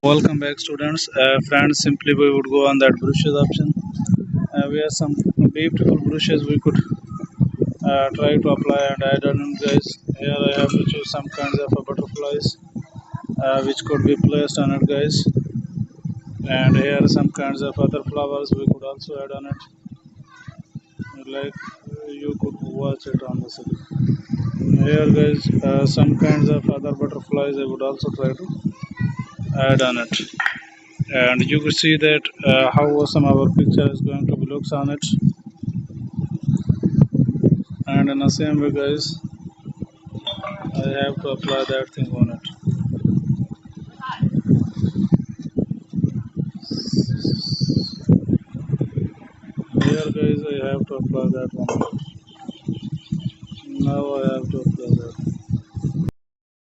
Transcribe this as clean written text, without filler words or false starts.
Welcome back, students. Friends, simply we would go on that brushes option. We have some beautiful brushes we could try to apply and add on, guys. Here I have to choose some kinds of butterflies which could be placed on it, guys. And here are some kinds of other flowers we could also add on it. Like you could watch it on the screen. Here, guys, some kinds of other butterflies I would also try to add on it. And you could see that how awesome our picture is going to be looks on it. And in the same way, guys, I have to apply that thing on it. Here, guys, I have to apply that one. Now I have to apply that.